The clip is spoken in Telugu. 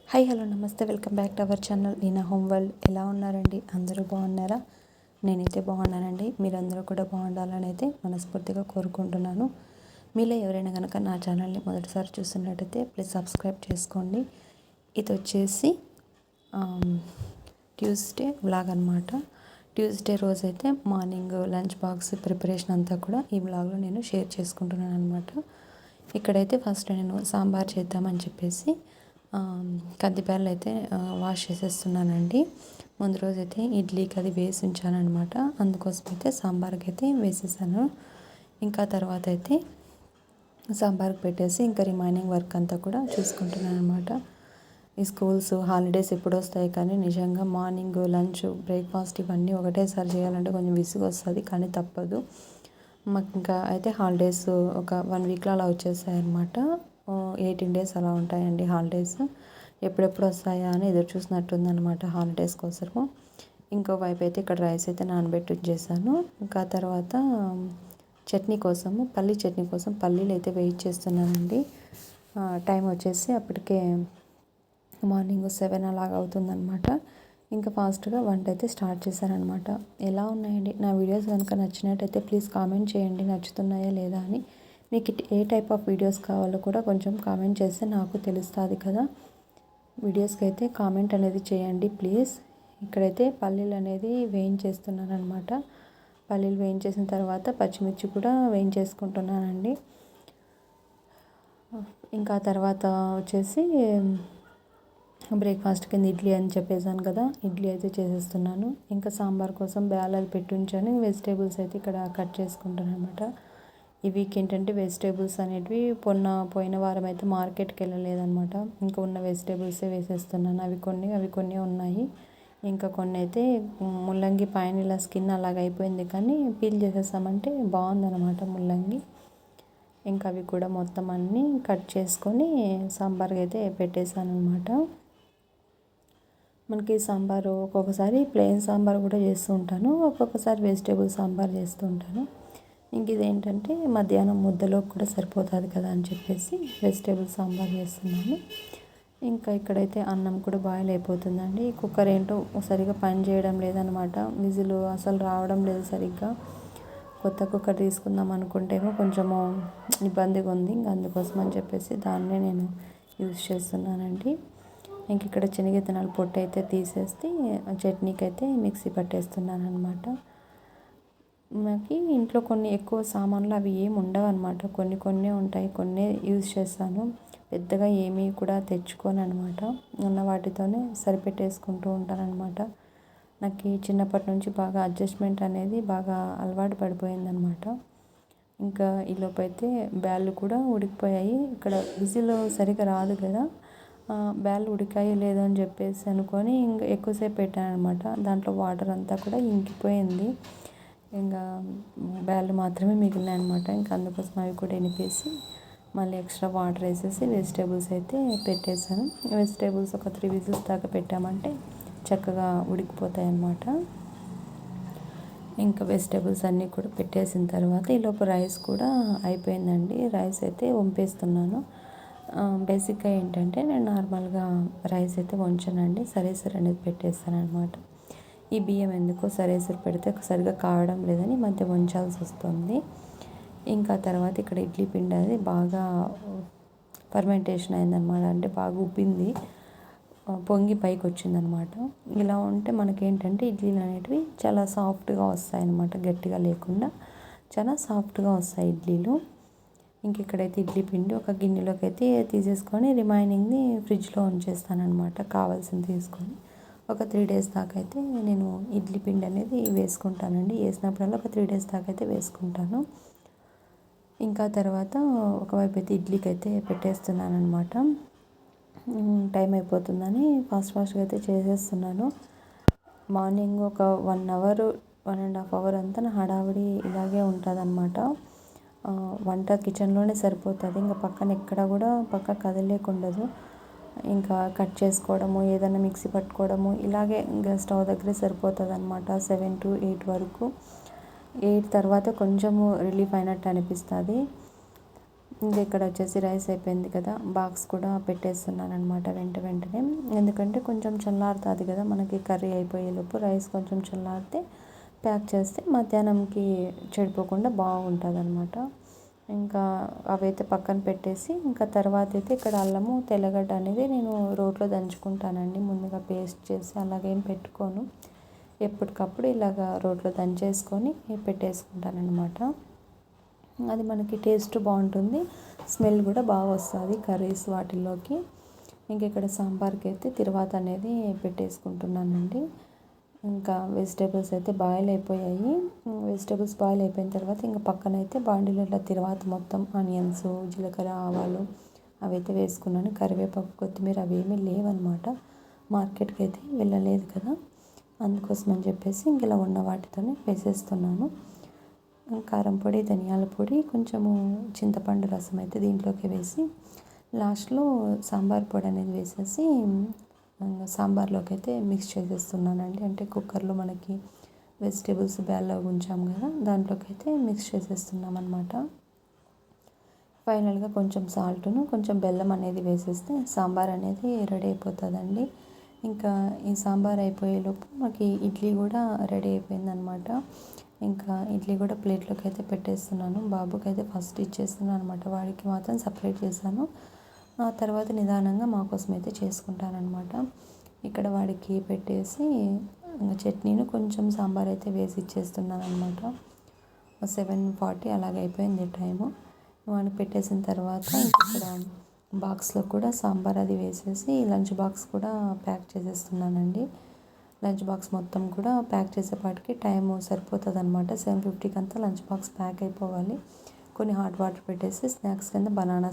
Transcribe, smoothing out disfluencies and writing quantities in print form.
హాయ్ హలో నమస్తే welcome back to our channel ఈనా హోమ్ వరల్డ్. ఎలా ఉన్నారండి? అందరూ బాగున్నారా? నేనైతే బాగున్నానండి. మీరందరూ కూడా బాగుండాలని అయితే మనస్ఫూర్తిగా కోరుకుంటున్నాను. మీలో ఎవరైనా కనుక నా ఛానల్ని మొదటిసారి చూస్తున్నట్టయితే ప్లీజ్ సబ్స్క్రైబ్ చేసుకోండి. ఇది వచ్చేసి ట్యూస్డే వ్లాగ్ అనమాట. ట్యూస్డే రోజైతే మార్నింగ్ లంచ్ బాక్స్ ప్రిపరేషన్ అంతా కూడా ఈ వ్లాగ్లో నేను షేర్ చేసుకుంటున్నాను అనమాట. ఇక్కడైతే ఫస్ట్ నేను సాంబార్ చేద్దామని చెప్పేసి కందిబ్యాళ్ళు అయితే వాష్ చేసేస్తున్నానండి. ముందు రోజు అయితే ఇడ్లీకి అది వేసి ఉంచానమాట. అందుకోసం అయితే సాంబార్కి అయితే వేసేసాను. ఇంకా తర్వాత అయితే సాంబార్కి పెట్టేసి ఇంకా రిమైనింగ్ వర్క్ అంతా కూడా చూసుకుంటున్నాను అనమాట. ఈ స్కూల్స్ హాలిడేస్ ఎప్పుడు వస్తాయి కానీ నిజంగా మార్నింగ్ లంచ్ బ్రేక్ఫాస్ట్ ఇవన్నీ ఒకటేసారి చేయాలంటే కొంచెం విసుగు వస్తుంది, కానీ తప్పదు. మాకు ఇంకా అయితే హాలిడేస్ ఒక 1 వీక్లో అలా వచ్చేసాయి అనమాట. 18 days అలా ఉంటాయండి హాలిడేస్. ఎప్పుడెప్పుడు వస్తాయా అని ఎదురు చూసినట్టుందనమాట హాలిడేస్ కోసము. ఇంకో వైపు అయితే ఇక్కడ రైస్ అయితే నానబెట్టి ఉంచేసాను. ఇంకా తర్వాత చట్నీ కోసము పల్లీ చట్నీ కోసం పల్లీలు అయితే వెయిట్ చేస్తున్నానండి. టైం వచ్చేసి అప్పటికే మార్నింగ్ 7 అలాగా అవుతుందన్నమాట. ఇంకా ఫాస్ట్గా వంట అయితే స్టార్ట్ చేశానమాట. ఎలా ఉన్నాయండి నా వీడియోస్? కనుక నచ్చినట్టయితే ప్లీజ్ కామెంట్ చేయండి, నచ్చుతున్నాయా లేదా అని. మీకు ఏ టైప్ ఆఫ్ వీడియోస్ కావాలో కూడా కొంచెం కామెంట్ చేస్తే నాకు తెలుస్తుంది కదా. వీడియోస్కి అయితే కామెంట్ అనేది చేయండి ప్లీజ్. ఇక్కడైతే పల్లీలు అనేది వేయించేస్తున్నాను అనమాట. పల్లీలు వేయించేసిన తర్వాత పచ్చిమిర్చి కూడా వేయించేసుకుంటున్నానండి. ఇంకా తర్వాత వచ్చేసి బ్రేక్ఫాస్ట్ కింద ఇడ్లీ అని చెప్పేసాను కదా, ఇడ్లీ అయితే చేసేస్తున్నాను. ఇంకా సాంబార్ కోసం బ్యాలలు పెట్టి ఉంచాను. వెజిటేబుల్స్ అయితే ఇక్కడ కట్ చేసుకుంటాను అనమాట. ఈ వీక్ ఏంటంటే వెజిటేబుల్స్ అనేటివి పోయిన వారం అయితే మార్కెట్కి వెళ్ళలేదన్నమాట. ఇంకా ఉన్న వెజిటేబుల్సే వేసేస్తున్నాను. అవి కొన్ని ఉన్నాయి. ఇంకా కొన్ని అయితే ముల్లంగి పైన ఇలా స్కిన్ అలాగ అయిపోయింది, కానీ పీల్ చేసేసామంటే బాగుందన్నమాట ముల్లంగి. ఇంకా అవి కూడా మొత్తం అన్నీ కట్ చేసుకొని సాంబార్కి అయితే పెట్టేశాను అనమాట. మనకి సాంబారు ఒక్కొక్కసారి ప్లెయిన్ సాంబార్ కూడా చేస్తూ ఉంటాను, ఒక్కొక్కసారి వెజిటేబుల్ సాంబార్ చేస్తూ ఉంటాను. ఇంక ఇదేంటంటే మధ్యాహ్నం ముద్దలోకి కూడా సరిపోతుంది కదా అని చెప్పేసి వెజిటేబుల్ సాంబార్ చేస్తున్నాను. ఇంకా ఇక్కడైతే అన్నం కూడా బాయిల్ అయిపోతుందండి. కుక్కర్ ఏంటో సరిగ్గా పని చేయడం లేదనమాట. విజిల్ అసలు రావడం లేదు సరిగ్గా. కొత్త కుక్కర్ తీసుకుందాం అనుకుంటేమో కొంచెము ఇబ్బందిగా ఉంది. ఇంకా అందుకోసం అని చెప్పేసి దాన్నే నేను యూజ్ చేస్తున్నానండి. ఇంక ఇక్కడ శనగిత్తనాలు పొట్టు అయితే తీసేస్తే చట్నీకి అయితే మిక్సీ పట్టేస్తున్నాను అనమాట. మనకి ఇంట్లో కొన్ని ఎక్కువ సామాన్లు అవి ఏమి ఉండవు అనమాట. కొన్ని ఉంటాయి, కొన్ని యూజ్ చేస్తాను. పెద్దగా ఏమీ కూడా తెచ్చుకోను అనమాట. ఉన్న వాటితోనే సరిపెట్టేసుకుంటూ ఉంటాను అనమాట. నాకు చిన్నప్పటి నుంచి బాగా అడ్జస్ట్మెంట్ అనేది బాగా అలవాటు పడిపోయిందనమాట. ఇంకా ఈలోపు అయితే బ్యాళ్ళు కూడా ఉడికిపోయాయి. ఇక్కడ విజిల్ సరిగా రాదు కదా, బ్యాళ్ళు ఉడికాయో లేదో అని చెప్పేసి అనుకొని ఇంకా ఎక్కువసేపు పెట్టాను అనమాట. దాంట్లో వాటర్ అంతా కూడా ఇంకిపోయింది. ఇంకా బ్యాళ్ళు మాత్రమే మిగిలినాయి అనమాట. ఇంకా అందుకోసం అవి కూడా ఎనిపేసి మళ్ళీ ఎక్స్ట్రా వాటర్ వేసేసి వెజిటేబుల్స్ అయితే పెట్టేశాను. వెజిటేబుల్స్ ఒక 3 విజిల్స్ దాకా పెట్టామంటే చక్కగా ఉడికిపోతాయి అన్నమాట. ఇంకా వెజిటేబుల్స్ అన్నీ కూడా పెట్టేసిన తర్వాత ఈలోపు రైస్ కూడా అయిపోయిందండి. రైస్ అయితే వంపేస్తున్నాను. బేసిక్గా ఏంటంటే నేను నార్మల్గా రైస్ అయితే వంచానండి, సరేసరి అనేది పెట్టేస్తాను అనమాట. ఈ బియ్యం ఎందుకో సరేసరి పెడితే సరిగా కావడం లేదని మధ్య వంచాల్సి వస్తుంది. ఇంకా తర్వాత ఇక్కడ ఇడ్లీ పిండి అది బాగా ఫర్మెంటేషన్ అయిందనమాట. అంటే బాగా ఉబ్బింది, పొంగి పైకి వచ్చిందనమాట. ఇలా ఉంటే మనకేంటంటే ఇడ్లీలు అనేటివి చాలా సాఫ్ట్గా వస్తాయి అన్నమాట. గట్టిగా లేకుండా చాలా సాఫ్ట్గా వస్తాయి ఇడ్లీలు. ఇంక ఇక్కడైతే ఇడ్లీ పిండి ఒక గిన్నెలోకి అయితే తీసేసుకొని రిమైనింగ్ని ఫ్రిడ్జ్లో ఉంచేస్తానమాట. కావాల్సింది తీసుకొని ఒక 3 days దాకా అయితే నేను ఇడ్లీ పిండి అనేది వేసుకుంటానండి. వేసినప్పుడల్లా ఒక 3 days దాకా అయితే వేసుకుంటాను. ఇంకా తర్వాత ఒకవైపు అయితే ఇడ్లీకి అయితే పెట్టేస్తున్నాను అనమాట. టైం అయిపోతుందని ఫాస్ట్గా అయితే చేసేస్తున్నాను. మార్నింగ్ ఒక 1 hour 1.5 hour అంతా నా హడావిడి ఇలాగే ఉంటుంది అనమాట. వంట కిచెన్లోనే సరిపోతుంది. ఇంకా పక్కన ఎక్కడ కూడా పక్క కదలేకుండదు. ఇంకా కట్ చేసుకోవడము, ఏదైనా మిక్సీ పట్టుకోవడము, ఇలాగే ఇంకా స్టవ్ దగ్గరే సరిపోతుంది అనమాట. 7 to 8 వరకు. 8 తర్వాత కొంచెము రిలీఫ్ అయినట్టు అనిపిస్తుంది. ఇంకా ఇక్కడ వచ్చేసి రైస్ అయిపోయింది కదా, బాక్స్ కూడా పెట్టేస్తున్నాను అనమాట వెంటనే. ఎందుకంటే కొంచెం చల్లారుతుంది కదా మనకి, కర్రీ అయిపోయేలోపు రైస్ కొంచెం చల్లారితే ప్యాక్ చేస్తే మధ్యాహ్నంకి చెడిపోకుండా బాగుంటుంది అనమాట. ఇంకా అవైతే పక్కన పెట్టేసి, ఇంకా తర్వాత అయితే ఇక్కడ అల్లము తెల్లగడ్డ అనేది నేను రోట్లో దంచుకుంటానండి. ముందుగా పేస్ట్ చేసి అలాగేం పెట్టుకోను, ఎప్పటికప్పుడు ఇలాగ రోట్లో దంచేసుకొని పెట్టేసుకుంటానమాట. అది మనకి టేస్ట్ బాగుంటుంది, స్మెల్ కూడా బాగా వస్తుంది కర్రీస్ వాటిల్లోకి. ఇంక ఇక్కడ సాంబార్కి అయితే తిరువాత అనేది పెట్టేసుకుంటున్నానండి. ఇంకా వెజిటేబుల్స్ అయితే బాయిల్ అయిపోయాయి. వెజిటేబుల్స్ బాయిల్ అయిపోయిన తర్వాత ఇంకా పక్కన అయితే బాండీలో తిరువాత మొత్తం ఆనియన్స్, జీలకర్ర, ఆవాలు అవైతే వేసుకున్నాను. కరివేపాకు, కొత్తిమీర అవేమీ లేవన్నమాట, మార్కెట్కి అయితే వెళ్ళలేదు కదా, అందుకోసం అని చెప్పేసి ఇంక ఇలా ఉన్న వాటితోనే వేసేస్తున్నాను. కారం పొడి, ధనియాల పొడి, కొంచెము చింతపండు రసం అయితే దీంట్లోకి వేసి లాస్ట్లో సాంబార్ పొడి అనేది వేసేసి సాంబార్లోకి అయితే మిక్స్ చేసేస్తున్నానండి. అంటే కుక్కర్లో మనకి వెజిటేబుల్స్ బ్యాల్లో ఉంచాం కదా, దాంట్లోకి అయితే మిక్స్ చేసేస్తున్నాం అనమాట. ఫైనల్గా కొంచెం సాల్ట్ను, కొంచెం బెల్లం అనేది వేసేస్తే సాంబార్ అనేది రెడీ అయిపోతుందండి. ఇంకా ఈ సాంబార్ అయిపోయేలోపు మాకు ఇడ్లీ కూడా రెడీ అయిపోయిందనమాట. ఇంకా ఇడ్లీ కూడా ప్లేట్లోకి అయితే పెట్టేస్తున్నాను. బాబుకి అయితే ఫస్ట్ ఇచ్చేస్తున్నాను అనమాట, వాడికి మాత్రం సపరేట్ చేశాను. ఆ తర్వాత నిదానంగా మా కోసం అయితే చేసుకుంటానమాట. ఇక్కడ వాడికి పెట్టేసి ఇంకా చట్నీను కొంచెం సాంబార్ అయితే వేసి ఇచ్చేస్తున్నాను అనమాట. 7:40 అలాగ అయిపోయింది టైము. వాడికి పెట్టేసిన తర్వాత ఇక్కడ బాక్స్లో కూడా సాంబార్ అది వేసేసి లంచ్ బాక్స్ కూడా ప్యాక్ చేసేస్తున్నానండి. లంచ్ బాక్స్ మొత్తం కూడా ప్యాక్ చేసేపాటికి టైం సరిపోతుంది అనమాట. 7:50కి అంతా లంచ్ బాక్స్ ప్యాక్ అయిపోవాలి. కొన్ని హాట్ వాటర్ పెట్టేసి స్నాక్స్ కింద బనానా